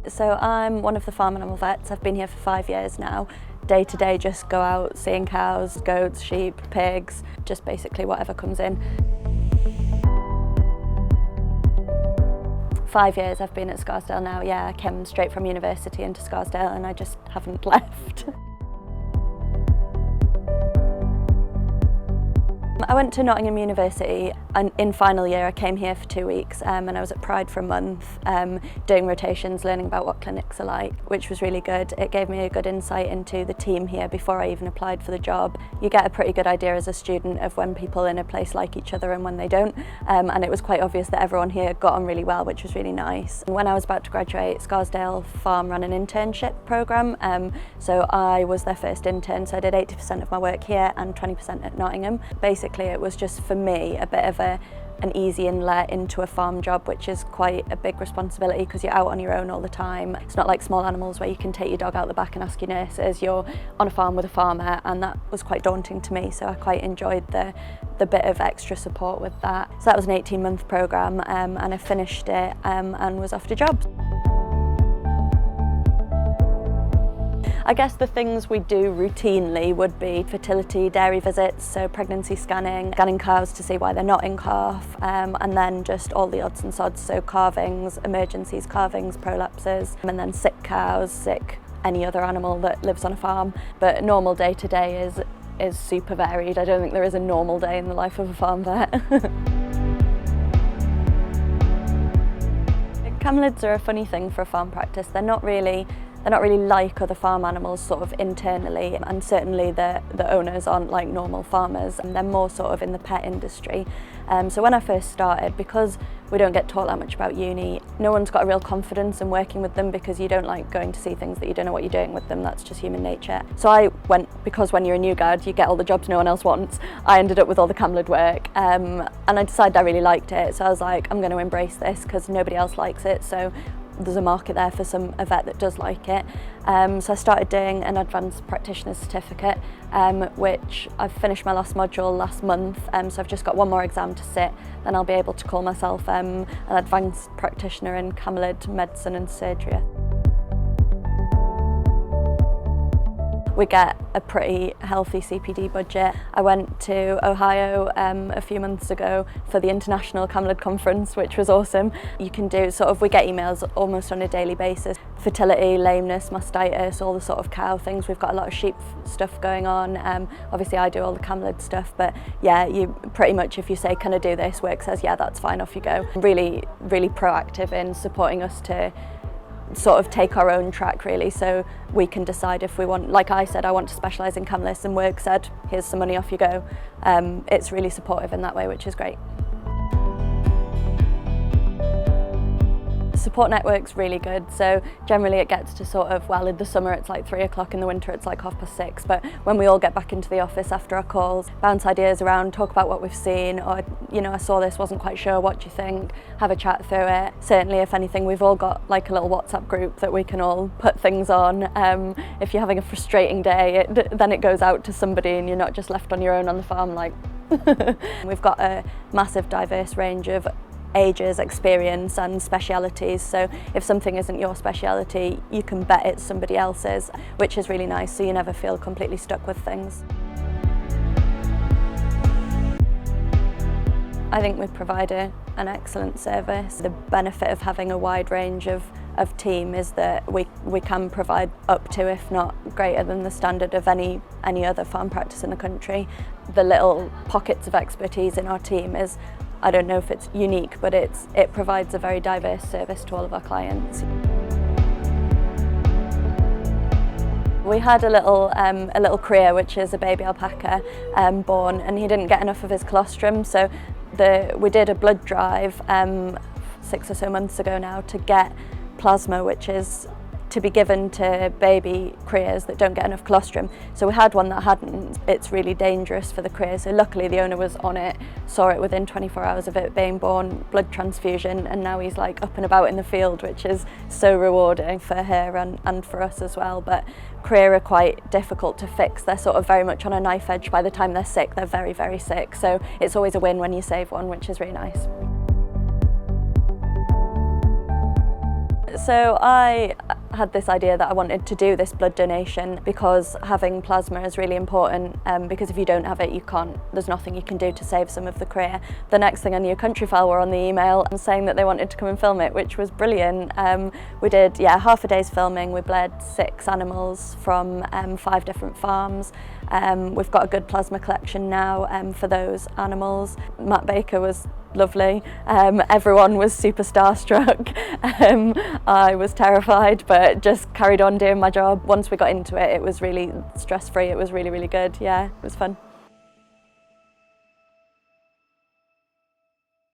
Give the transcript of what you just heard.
So I'm one of the farm animal vets. I've been here for 5 years now. Day to day just go out seeing cows, goats, sheep, pigs, just basically whatever comes in. 5 years I've been at Scarsdale now, yeah. I came straight from university into Scarsdale and I just haven't left. I went to Nottingham University and in final year I came here for 2 weeks and I was at Pride for a month doing rotations, learning about what clinics are like, which was really good. It gave me a good insight into the team here before I even applied for the job. You get a pretty good idea as a student of when people in a place like each other and when they don't, and it was quite obvious that everyone here got on really well, which was really nice. And when I was about to graduate, Scarsdale Farm ran an internship programme, so I was their first intern, so I did 80% of my work here and 20% at Nottingham. Basically it was just for me a bit of an easy inlet into a farm job, which is quite a big responsibility because you're out on your own all the time. It's not like small animals where you can take your dog out the back and ask your nurses. You're on a farm with a farmer, and that was quite daunting to me, so I quite enjoyed the bit of extra support with that. So that was an 18-month programme and I finished it and was off to jobs. I guess the things we do routinely would be fertility, dairy visits, so pregnancy scanning cows to see why they're not in calf, and then just all the odds and sods, so calvings, emergencies, calvings, prolapses, and then sick cows, sick any other animal that lives on a farm. But normal day to day is super varied. I don't think there is a normal day in the life of a farm vet. Camelids are a funny thing for a farm practice. They're not really like other farm animals sort of internally, and certainly the owners aren't like normal farmers, and they're more sort of in the pet industry. So when I first started, because we don't get taught that much about uni, no one's got a real confidence in working with them because you don't like going to see things that you don't know what you're doing with them. That's just human nature. So I went, because when you're a new grad you get all the jobs no one else wants, I ended up with all the camelid work, and I decided I really liked it, so I was like, I'm going to embrace this because nobody else likes it, so there's a market there for a vet that does like it. So I started doing an advanced practitioner certificate, which I've finished my last module last month, so I've just got one more exam to sit, then I'll be able to call myself an advanced practitioner in camelid medicine and surgery. We get a pretty healthy CPD budget. I went to Ohio a few months ago for the International Camelid Conference, which was awesome. You can do we get emails almost on a daily basis. Fertility, lameness, mastitis, all the sort of cow things. We've got a lot of sheep stuff going on. Obviously I do all the camelid stuff, but yeah, you pretty much, if you say, can I do this? Work says, yeah, that's fine, off you go. Really, really proactive in supporting us to sort of take our own track, really, so we can decide if we want, like I said, I want to specialise in camelids, and work said, here's some money, off you go. It's really supportive in that way, which is great. Support network's really good, so generally it gets to sort of, well, in the summer it's like 3 o'clock, in the winter it's like 6:30, but when we all get back into the office after our calls, bounce ideas around, talk about what we've seen, or, you know, I saw this, wasn't quite sure, what do you think, have a chat through it. Certainly, if anything, we've all got like a little WhatsApp group that we can all put things on. If you're having a frustrating day, then it goes out to somebody and you're not just left on your own on the farm like. We've got a massive diverse range of ages, experience and specialities, so if something isn't your speciality you can bet it's somebody else's, which is really nice, so you never feel completely stuck with things. I think we provide an excellent service. The benefit of having a wide range of team is that we can provide up to, if not greater than, the standard of any other farm practice in the country. The little pockets of expertise in our team is, I don't know if it's unique, but it provides a very diverse service to all of our clients. We had a little cria, which is a baby alpaca, born, and he didn't get enough of his colostrum, so we did a blood drive 6 or so months ago now to get plasma, which is to be given to baby crias that don't get enough colostrum. So we had one that hadn't. It's really dangerous for the cria, so luckily the owner was on it, saw it within 24 hours of it being born, blood transfusion, and now he's like up and about in the field, which is so rewarding for her and for us as well. But cria are quite difficult to fix. They're sort of very much on a knife edge. By the time they're sick, they're very, very sick, so it's always a win when you save one, which is really nice. So I had this idea that I wanted to do this blood donation because having plasma is really important, because if you don't have it, there's nothing you can do to save some of the career. The next thing I knew, Countryfile were on the email saying that they wanted to come and film it, which was brilliant. We did half a day's filming. We bled 6 animals from 5 different farms. We've got a good plasma collection now for those animals. Matt Baker was lovely. Everyone was super starstruck. I was terrified, but just carried on doing my job. Once we got into it, it was really stress-free. It was really, really good. Yeah, it was fun.